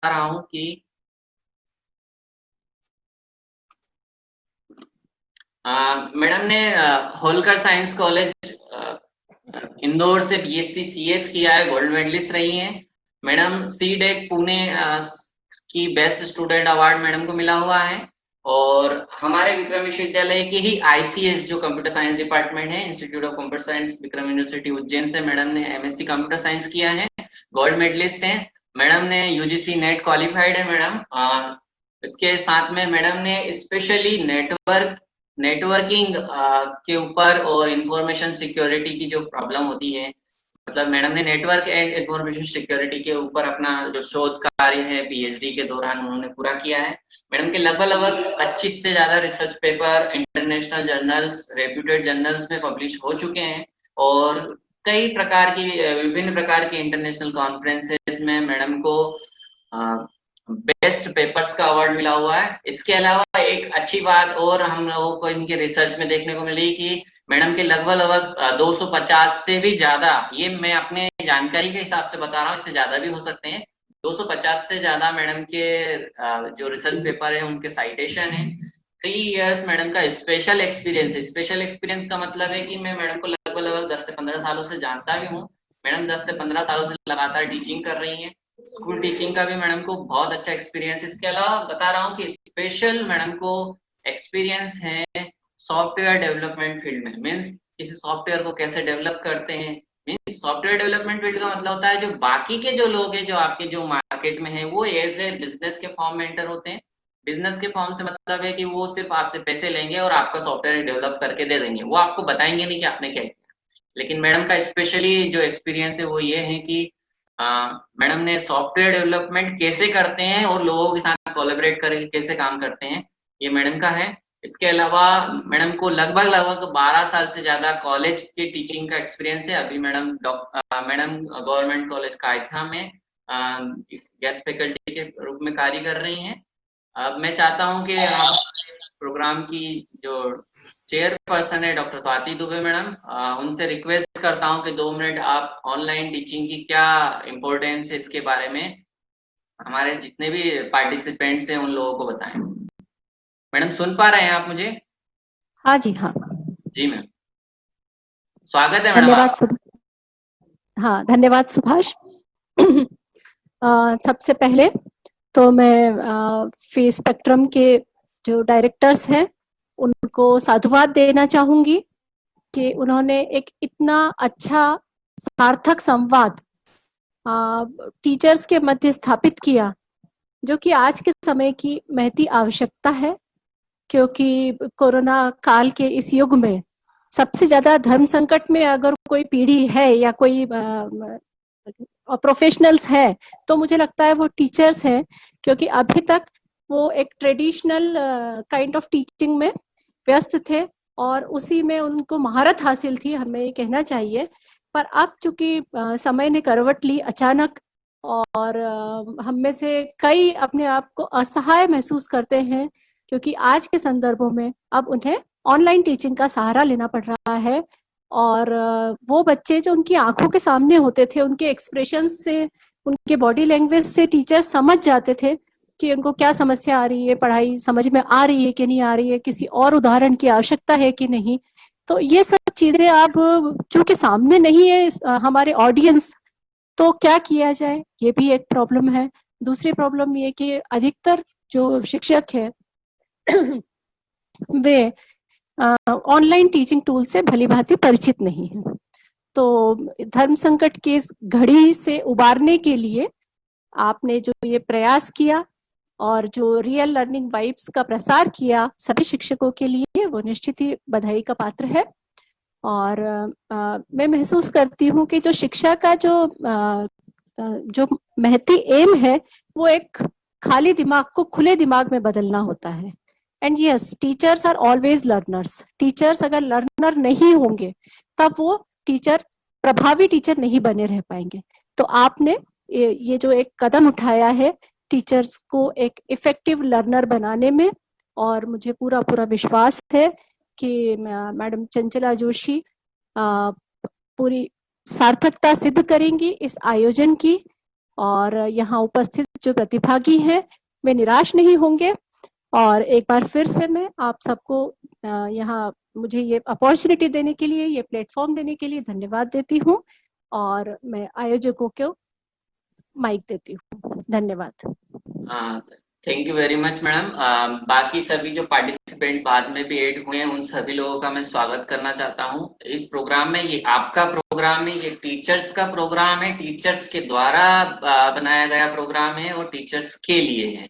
रहा हूँ कि मैडम ने होलकर साइंस कॉलेज इंदौर से बीएससी सीएस किया है, गोल्ड मेडलिस्ट रही हैं। मैडम सीडेक पुणे की बेस्ट स्टूडेंट अवार्ड मैडम को मिला हुआ है। और हमारे विक्रम विश्वविद्यालय की ही आईसीएस जो कंप्यूटर साइंस डिपार्टमेंट है, institute of computer science Vikram university Ujjain से मैडम ने एमएससी कंप्यूटर साइंस किया है, गोल्ड मेडलिस्ट हैं। मैडम ने यूजीसी नेट क्वालिफाइड है मैडम। इसके साथ में मैडम ने स्पेशली नेटवर्किंग के ऊपर और इंफॉर्मेशन सिक्योरिटी की जो प्रॉब्लम होती है, मतलब मैडम ने नेटवर्क एंड इंफॉर्मेशन सिक्योरिटी के ऊपर अपना जो शोध कार्य है पीएचडी के दौरान उन्होंने पूरा किया है। मैडम के लगभग 25 से ज्यादा research paper international journals, reputed journals में पब्लिश हो चुके हैं और कई प्रकार की विभिन्न प्रकार की इंटरनेशनल कॉन्फ्रेंसेस में मैडम को बेस्ट पेपर्स का अवार्ड मिला हुआ है। इसके अलावा एक अच्छी बात और हम लोगों को इनके रिसर्च में देखने को मिली कि मैडम के लगभग 250 से भी ज्यादा, ये मैं अपने जानकारी के हिसाब से बता रहा हूँ, इससे ज्यादा भी हो सकते हैं, 250 से ज्यादा मैडम के जो रिसर्च पेपर है उनके साइटेशन है। 3 इयर्स मैडम का स्पेशल एक्सपीरियंस है। स्पेशल एक्सपीरियंस का मतलब है कि मैं मैडम को लगभग 10 से 15 सालों से जानता भी हूँ। मैडम 10 से 15 सालों से लगातार टीचिंग कर रही है। स्कूल टीचिंग का भी मैडम को बहुत अच्छा एक्सपीरियंस। इसके अलावा बता रहा हूँ कि स्पेशल मैडम को एक्सपीरियंस है सॉफ्टवेयर डेवलपमेंट फील्ड में। मीन्स किसी सॉफ्टवेयर को कैसे डेवलप करते हैं। मीन्स सॉफ्टवेयर डेवलपमेंट फील्ड का मतलब होता है जो बाकी के जो लोग हैं जो आपके जो मार्केट में है वो एज ए बिजनेस के फॉर्म में एंटर होते हैं। बिजनेस के फॉर्म से मतलब है कि वो सिर्फ आपसे पैसे लेंगे और आपका सॉफ्टवेयर डेवलप करके दे देंगे, वो आपको बताएंगे नहीं कि आपने क्या किया। लेकिन मैडम का स्पेशली जो एक्सपीरियंस है वो ये है कि मैडम ने सॉफ्टवेयर डेवलपमेंट कैसे करते हैं और लोगों के साथ कोलैबोरेट करके कैसे काम करते हैं, ये मैडम का है। इसके अलावा मैडम को लगभग 12 साल से ज्यादा कॉलेज की टीचिंग का एक्सपीरियंस है। अभी मैडम गवर्नमेंट कॉलेज कायथा में गेस्ट फैकल्टी के रूप में कार्य कर रही हैं। अब मैं चाहता हूं कि प्रोग्राम की जो चेयरपर्सन है डॉक्टर स्वाति दुबे मैडम, उनसे रिक्वेस्ट करता हूं कि 2 मिनट आप ऑनलाइन टीचिंग की क्या इम्पोर्टेंस है इसके बारे में हमारे जितने भी पार्टिसिपेंट्स हैं उन लोगों को बताएं। मैडम सुन पा रहे हैं आप मुझे? हाँ जी, हाँ जी मैम, स्वागत है मैडम। धन्यवाद हाँ धन्यवाद सुभाष। सबसे पहले तो मैं फी स्पेक्ट्रम के जो डायरेक्टर्स हैं उनको साधुवाद देना चाहूंगी कि उन्होंने एक इतना अच्छा सार्थक संवाद टीचर्स के मध्य स्थापित किया, जो कि आज के समय की महती आवश्यकता है। क्योंकि कोरोना काल के इस युग में सबसे ज्यादा धर्म संकट में अगर कोई पीढ़ी है या कोई प्रोफेशनल्स है तो मुझे लगता है वो टीचर्स हैं। क्योंकि अभी तक वो एक ट्रेडिशनल काइंड ऑफ टीचिंग में व्यस्त थे और उसी में उनको महारत हासिल थी, हमें ये कहना चाहिए। पर अब चूंकि समय ने करवट ली अचानक और हम में से कई अपने आप को असहाय महसूस करते हैं, क्योंकि आज के संदर्भों में अब उन्हें ऑनलाइन टीचिंग का सहारा लेना पड़ रहा है। और वो बच्चे जो उनकी आंखों के सामने होते थे, उनके एक्सप्रेशन से, उनके बॉडी लैंग्वेज से टीचर समझ जाते थे कि उनको क्या समस्या आ रही है, पढ़ाई समझ में आ रही है कि नहीं आ रही है, किसी और उदाहरण की आवश्यकता है कि नहीं। तो ये सब चीजें अब चूंकि सामने नहीं है हमारे ऑडियंस, तो क्या किया जाए, ये भी एक प्रॉब्लम है। दूसरी प्रॉब्लम ये कि अधिकतर जो शिक्षक है वे ऑनलाइन टीचिंग टूल से भली भांति परिचित नहीं है। तो धर्म संकट की इस घड़ी से उबारने के लिए आपने जो ये प्रयास किया और जो रियल लर्निंग वाइब्स का प्रसार किया सभी शिक्षकों के लिए, वो निश्चित ही बधाई का पात्र है। और मैं महसूस करती हूँ कि जो शिक्षा का जो महती एम है वो एक खाली दिमाग को खुले दिमाग में बदलना होता है। And yes, teachers are always learners. Teachers अगर लर्नर नहीं होंगे तब वो टीचर प्रभावी टीचर नहीं बने रह पाएंगे। तो आपने ये जो एक कदम उठाया है टीचर्स को एक इफेक्टिव लर्नर बनाने में, और मुझे पूरा विश्वास है कि मैडम चंचला जोशी पूरी सार्थकता सिद्ध करेंगी इस आयोजन की। और यहाँ उपस्थित जो प्रतिभागी हैं वे निराश नहीं होंगे। और एक बार फिर से मैं आप सबको यहाँ मुझे ये अपॉर्चुनिटी देने के लिए, ये प्लेटफॉर्म देने के लिए धन्यवाद देती हूँ और मैं आयोजकों को माइक देती हूँ। धन्यवाद। Thank you very much madam. बाकी सभी जो पार्टिसिपेंट बाद में भी ऐड हुए हैं उन सभी लोगों का मैं स्वागत करना चाहता हूं इस प्रोग्राम में। ये आपका प्रोग्राम है, ये टीचर्स का प्रोग्राम है, टीचर्स के द्वारा बनाया गया प्रोग्राम है और टीचर्स के लिए है।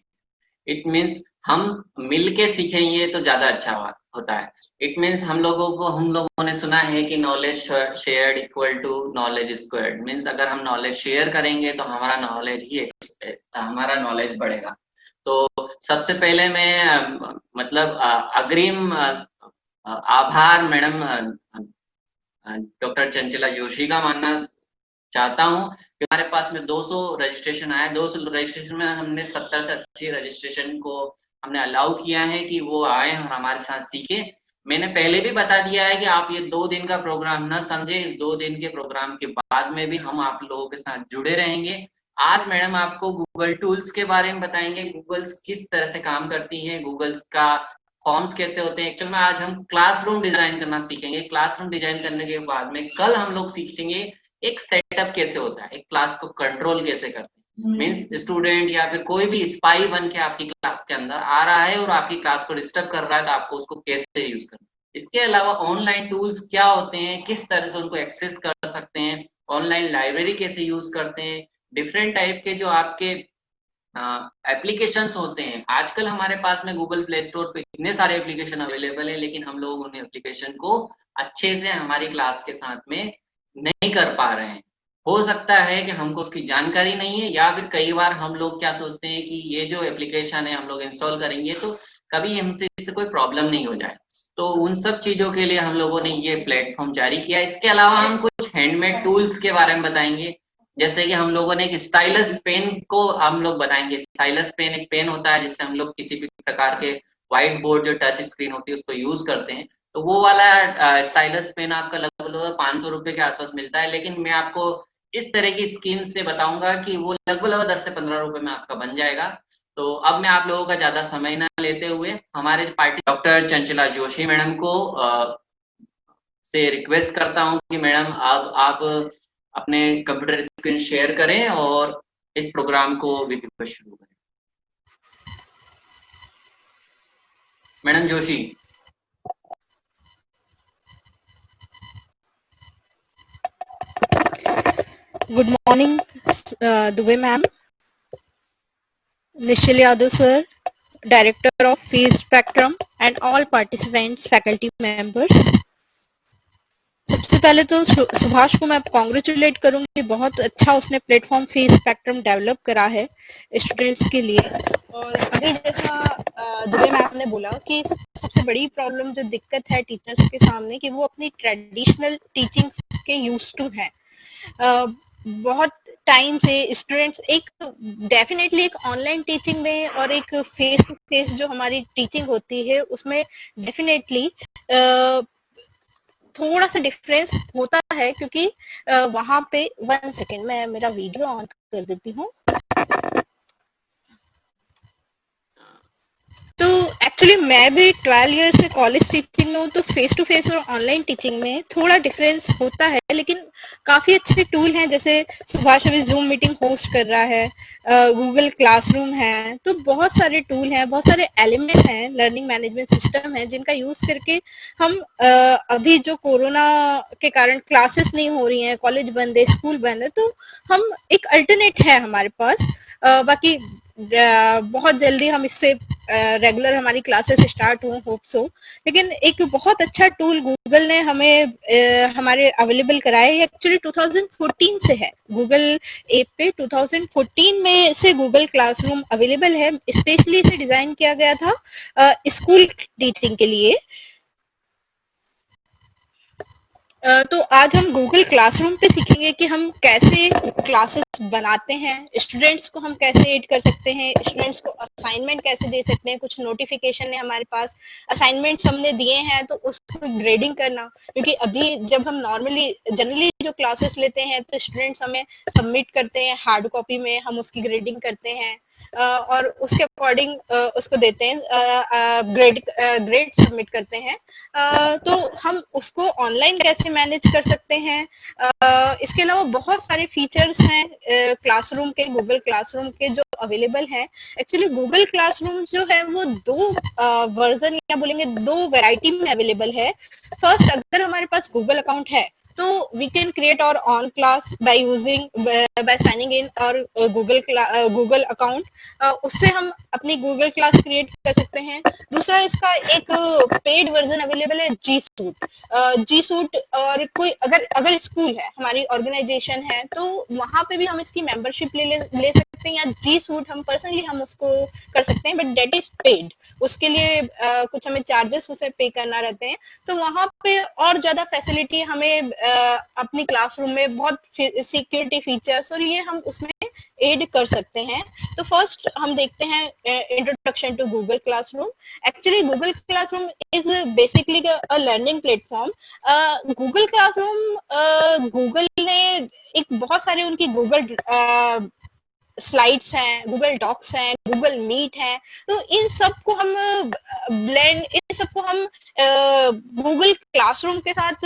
इट मीन्स हम मिलके सीखेंगे तो ज्यादा अच्छा होता है। इट मीन्स हम लोगों ने सुना है कि knowledge shared equal to knowledge squared. Means अगर हम नॉलेज शेयर करेंगे तो हमारा नॉलेज बढ़ेगा। तो सबसे पहले मैं मतलब अग्रिम आभार मैडम डॉक्टर चंचला जोशी का मानना चाहता हूं कि हमारे पास में 200 रजिस्ट्रेशन आए। 200 रजिस्ट्रेशन में हमने 70 से 80 रजिस्ट्रेशन को हमने अलाउ किया है कि वो आए और हमारे साथ सीखे। मैंने पहले भी बता दिया है कि आप ये 2 दिन का प्रोग्राम न समझे। इस 2 दिन के प्रोग्राम के बाद में भी हम आप लोगों के साथ जुड़े रहेंगे। आज मैडम आपको गूगल टूल्स के बारे में बताएंगे, गूगल्स किस तरह से काम करती है, गूगल्स का फॉर्म्स कैसे होते हैं। एक्चुअल में आज हम क्लासरूम डिजाइन करना सीखेंगे। क्लासरूम डिजाइन करने के बाद में कल हम लोग सीखेंगे एक सेटअप कैसे होता है, एक क्लास को कंट्रोल कैसे करते हैं। मीन्स स्टूडेंट या फिर कोई भी स्पाई बन के आपकी क्लास के अंदर आ रहा है और आपकी क्लास को डिस्टर्ब कर रहा है तो आपको उसको कैसे यूज करना। इसके अलावा ऑनलाइन टूल्स क्या होते हैं, किस तरह से उनको एक्सेस कर सकते हैं, ऑनलाइन लाइब्रेरी कैसे यूज करते हैं, डिफरेंट टाइप के जो आपके एप्लीकेशंस होते हैं। आजकल हमारे पास में गूगल प्ले स्टोर पे इतने सारे एप्लीकेशन अवेलेबल है, लेकिन हम लोग उन एप्लीकेशन को अच्छे से हमारी क्लास के साथ में नहीं कर पा रहे हैं। हो सकता है कि हमको उसकी जानकारी नहीं है, या फिर कई बार हम लोग क्या सोचते हैं कि ये जो एप्लीकेशन है हम लोग इंस्टॉल करेंगे तो कभी हमसे इससे कोई प्रॉब्लम नहीं हो जाए। तो उन सब चीजों के लिए हम लोगों ने ये प्लेटफॉर्म जारी किया। इसके अलावा हम कुछ हैंडमेड टूल्स के बारे में बताएंगे, जैसे कि हम लोगों ने एक स्टाइलस पेन को हम लोग बताएंगे। स्टाइलस पेन एक पेन होता है जिससे हम लोग किसी भी प्रकार के व्हाइट बोर्ड जो टच स्क्रीन होती है उसको यूज करते हैं। तो वो वाला स्टाइलस पेन आपका लगभग 500 रुपए के आसपास मिलता है, लेकिन मैं आपको इस तरह की स्कीम से बताऊंगा कि वो लगभग 10 से 15 रुपए में आपका बन जाएगा। तो अब मैं आप लोगों का ज्यादा समय ना लेते हुए हमारे party doctor Chanchala Joshi madam को से रिक्वेस्ट करता हूं कि मैडम अब आप अपने कंप्यूटर स्क्रीन शेयर करें और इस प्रोग्राम को विधिवत शुरू करें। Madam Joshi. Good morning, Dubey ma'am, Nishal Yadav sir, Director of Fees Spectrum, and all participants, faculty members. सबसे पहले तो सुभाष को मैं कॉन्ग्रेचुलेट करूंगी, बहुत अच्छा उसने प्लेटफॉर्म फीस स्पेक्ट्रम डेवलप करा है स्टूडेंट्स के लिए। और अभी जैसा दुबे मैम ने बोला कि सबसे बड़ी प्रॉब्लम जो दिक्कत है टीचर्स के सामने कि वो अपनी ट्रेडिशनल टीचिंग्स के यूज टू हैं। बहुत टाइम से स्टूडेंट्स एक डेफिनेटली एक ऑनलाइन टीचिंग में और एक फेस टू फेस जो हमारी टीचिंग होती है उसमें डेफिनेटली थोड़ा सा डिफरेंस होता है, क्योंकि वहां पे 1 सेकेंड मैं मेरा वीडियो ऑन कर देती हूँ। तो एक्चुअली मैं भी 12 ईयर से कॉलेज टीचिंग में हूँ, तो फेस टू फेस और ऑनलाइन टीचिंग में थोड़ा डिफरेंस होता है, लेकिन काफी अच्छे टूल हैं। जैसे सुभाष अभी जूम मीटिंग होस्ट कर रहा है, गूगल क्लासरूम है, तो बहुत सारे टूल हैं, बहुत सारे एलिमेंट हैं, लर्निंग मैनेजमेंट सिस्टम है जिनका यूज करके हम अभी जो कोरोना के कारण क्लासेस नहीं हो रही हैं, कॉलेज बंद है, स्कूल बंद है, तो हम एक अल्टरनेट है हमारे पास। बाकी बहुत जल्दी हम इससे रेगुलर हमारी क्लासेस स्टार्ट हुए, होप सो। लेकिन एक बहुत अच्छा टूल गूगल ने हमें हमारे अवेलेबल कराया है, एक्चुअली 2014 से है, गूगल ऐप पे 2014 में से गूगल क्लासरूम अवेलेबल है। स्पेशली इसे डिजाइन किया गया था स्कूल टीचिंग के लिए। तो आज हम गूगल क्लासरूम पे सीखेंगे कि हम कैसे क्लासेस बनाते हैं, स्टूडेंट्स को हम कैसे ऐड कर सकते हैं, स्टूडेंट्स को असाइनमेंट कैसे दे सकते हैं, कुछ नोटिफिकेशन है हमारे पास, असाइनमेंट्स हमने दिए हैं तो उसको ग्रेडिंग करना, क्योंकि अभी जब हम जनरली जो क्लासेस लेते हैं तो स्टूडेंट्स हमें सबमिट करते हैं हार्ड कॉपी में, हम उसकी ग्रेडिंग करते हैं और उसके अकॉर्डिंग उसको देते हैं, ग्रेड सबमिट करते हैं। तो हम उसको ऑनलाइन कैसे मैनेज कर सकते हैं? इसके अलावा बहुत सारे फीचर्स हैं क्लासरूम के, गूगल क्लासरूम के जो अवेलेबल हैं। एक्चुअली गूगल क्लासरूम जो है वो दो वर्जन या बोलेंगे दो वैरायटी में अवेलेबल है। फर्स्ट, अगर हमारे पास गूगल अकाउंट है तो we can create our own class by signing in और गूगल अकाउंट, उससे हम अपनी गूगल क्लास क्रिएट कर सकते हैं। दूसरा, इसका एक पेड वर्जन अवेलेबल है जी सूट, और कोई अगर स्कूल है, हमारी ऑर्गेनाइजेशन है, तो वहां पे भी हम इसकी मेंबरशिप ले सकते हैं, या जी सूट हम पर्सनली हम उसको कर सकते हैं, बट डेट इज पेड। उसके लिए कुछ हमें चार्जेस उसे पे करना रहते हैं। तो वहां पे और ज्यादा फैसिलिटी हमें अपनी क्लासरूम में बहुत सिक्योरिटी फीचर्स और ये हम उसमें ऐड कर सकते हैं। तो फर्स्ट हम देखते हैं introduction to Google classroom. Actually Google classroom is basically a learning platform. Google classroom, Google ने एक बहुत सारे उनकी गूगल स्लाइड्स हैं, गूगल डॉक्स हैं, गूगल मीट है, तो इन सबको हम इन सबको हम गूगल क्लासरूम के साथ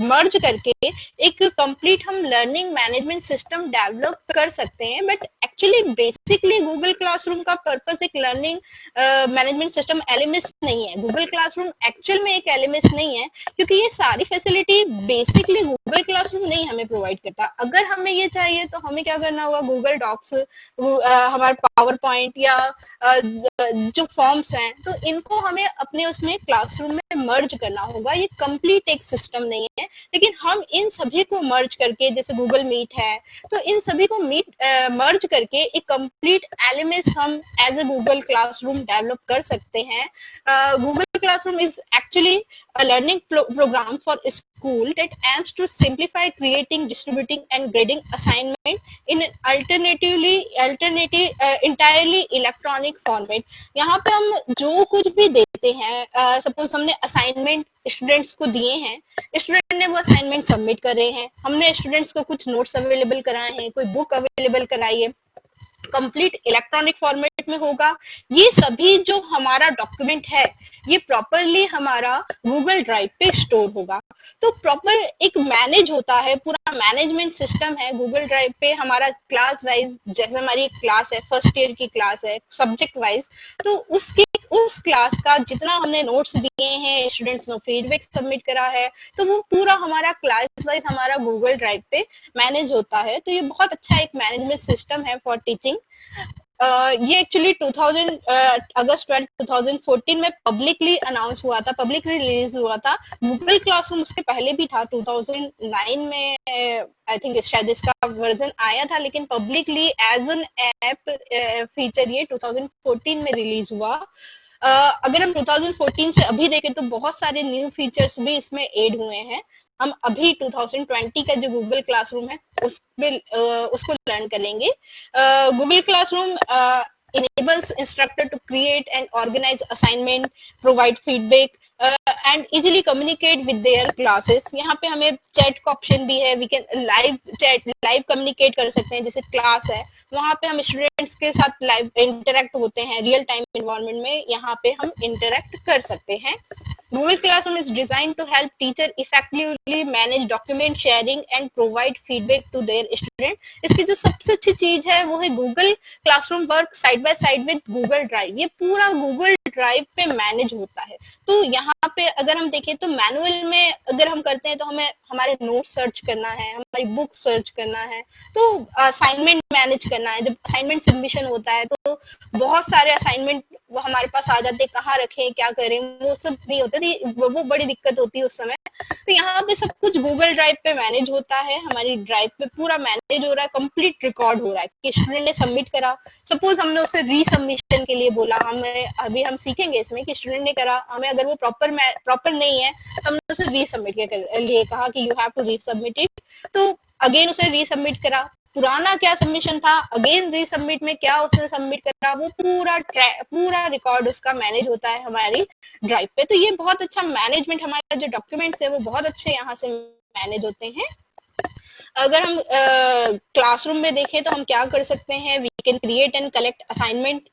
मर्ज करके एक कंप्लीट हम लर्निंग मैनेजमेंट सिस्टम डेवलप कर सकते हैं। But actually basically Google classroom का पर्पस एक लर्निंग मैनेजमेंट सिस्टम एलएमएस नहीं है। गूगल क्लासरूम एक्चुअल में एक एलएमएस नहीं है, क्योंकि ये सारी फैसिलिटी बेसिकली गूगल क्लासरूम नहीं हमें प्रोवाइड करता। अगर हमें ये चाहिए तो हमें क्या करना होगा, गूगल डॉक्स, हमारे पावर पॉइंट या जो फॉर्म्स हैं, तो इनको हमें अपने उसमें क्लासरूम में मर्ज करना होगा। ये कंप्लीट एक सिस्टम नहीं है, लेकिन हम इन सभी को मर्ज करके, जैसे गूगल मीट है, तो इन सभी को मर्ज करके एक कंप्लीट एलएमएस हम as a Google classroom develop कर सकते हैं। Google classroom is actually a learning program for school that aims to simplify creating, distributing and grading assignment in an entirely electronic format। यहाँ पे हम जो कुछ भी देते हैं, सपोज हमने असाइनमेंट स्टूडेंट्स को दिए हैं, स्टूडेंट ने वो असाइनमेंट सबमिट कर रहे हैं, हमने स्टूडेंट्स को कुछ नोट्स अवेलेबल कराए हैं, कोई बुक अवेलेबल कराई है, कंप्लीट इलेक्ट्रॉनिक फॉर्मेट में होगा। ये सभी जो हमारा डॉक्यूमेंट है, ये प्रॉपरली हमारा गूगल ड्राइव पे स्टोर होगा। तो प्रॉपर एक मैनेज होता है, पूरा मैनेजमेंट सिस्टम है गूगल ड्राइव पे। हमारा क्लास वाइज, जैसे हमारी एक क्लास है, फर्स्ट ईयर की क्लास है, सब्जेक्ट वाइज, तो उस क्लास का जितना हमने नोट्स दिए हैं, स्टूडेंट्स ने फीडबैक सबमिट करा है, तो वो पूरा हमारा क्लास वाइज हमारा गूगल ड्राइव पे मैनेज होता है। तो ये बहुत अच्छा एक मैनेजमेंट सिस्टम है फॉर टीचिंग। ये एक्चुअली अगस्त 12, 2014 में पब्लिकली अनाउंस हुआ था, पब्लिकली रिलीज हुआ था। गूगल क्लासरूम उसके पहले भी था, 2009 में आई थिंक शायद इसका वर्जन आया था, लेकिन publicly as an app feature ये 2014 में रिलीज हुआ। अगर हम 2014 से अभी देखें तो बहुत सारे न्यू फीचर्स भी इसमें ऐड हुए हैं। हम अभी 2020 का जो गूगल क्लासरूम है उसको लर्न करेंगे। Google classroom enables instructor to create and organize assignment, provide feedback and easily communicate with their classes। यहाँ पे हमें चैट का ऑप्शन भी है, वी कैन लाइव कम्युनिकेट कर सकते हैं। जैसे क्लास है, वहाँ पे हम स्टूडेंट्स के साथ लाइव इंटरेक्ट होते हैं, रियल टाइम एनवायरनमेंट में यहाँ पे हम इंटरेक्ट कर सकते हैं। Google Classroom is designed to help teacher effectively manage document sharing and provide feedback to their student। इसकी जो सबसे अच्छी चीज है वो है Google Classroom work side by side with Google Drive। ये पूरा Google Drive पे मैनेज होता है। तो यहाँ पे अगर हम देखें तो मैनुअल में अगर हम करते हैं तो हमें हमारे नोट सर्च करना है, हमारी बुक सर्च करना है, तो असाइनमेंट मैनेज करना है। जब असाइनमेंट सबमिशन होता है तो बहुत सारे असाइनमेंट वो हमारे पास आ जाते हैं, कहाँ रखें, क्या करें, वो सब नहीं होता थी, वो बड़ी दिक्कत होती है उस समय। तो यहाँ पे सब कुछ गूगल ड्राइव पे मैनेज होता है, हमारी ड्राइव पे पूरा मैनेज हो रहा है, कंप्लीट रिकॉर्ड हो रहा है कि स्टूडेंट ने सबमिट करा, सपोज हमने उसे रीसबमिशन के लिए बोला, हमें अभी हम सीखेंगे इसमें कि स्टूडेंट ने करा, हमें अगर वो प्रॉपर नहीं है तो हमने उसे रीसबमिट के लिए कहा कि you have to resubmit it, तो अगेन उसे रीसबमिट करा, पुराना क्या सबमिशन था अगेन रीसबमिट में क्या उसने सबमिट करा, वो पूरा रिकॉर्ड उसका मैनेज होता है हमारी ड्राइव पे। तो ये बहुत अच्छा मैनेजमेंट, हमारा जो डॉक्यूमेंट्स है वो बहुत अच्छे यहाँ से मैनेज होते हैं। अगर हम क्लासरूम में देखें तो हम क्या कर सकते हैं, we can create and collect assignment,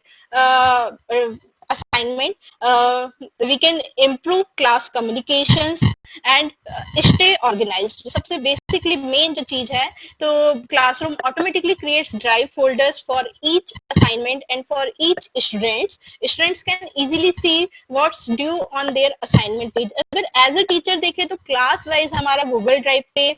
we can improve class communications and stay organized। सबसे बेसिकली मेन जो चीज है, तो classroom automatically creates drive folders for each assignment and for each students can easily see what's due on their assignment page. अगर as a teacher देखें तो class wise हमारा Google drive पे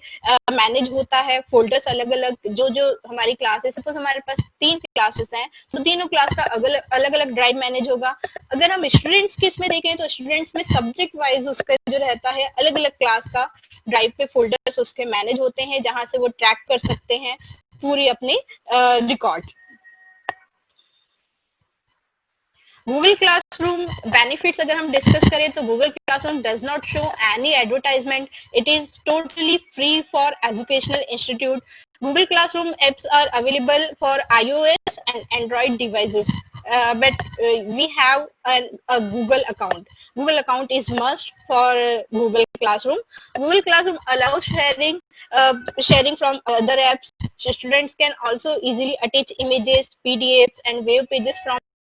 मैनेज होता है, फोल्डर्स अलग अलग, जो हमारी क्लास है, सपोज हमारे पास 3 क्लासेस हैं तो तीनों क्लास का अलग अलग ड्राइव मैनेज होगा। अगर हम स्टूडेंट्स के इसमें देखें तो स्टूडेंट्स में सब्जेक्ट वाइज उसका जो रहता है अलग अलग क्लास का ड्राइव पे फोल्डर्स उसके मैनेज होते हैं, जहां से वो ट्रैक कर सकते हैं पूरी अपनी रिकॉर्ड। गूगल क्लासरूम बेनिफिट्स अगर हम डिस्कस करें तो Google classroom does not show any advertisement, it is totally free for educational institute. Google Classroom apps are available for iOS and Android devices, but we have a Google account. Google account is must for Google Classroom. Google Classroom allows sharing from other apps. Students can also easily attach images, PDFs, and web pages from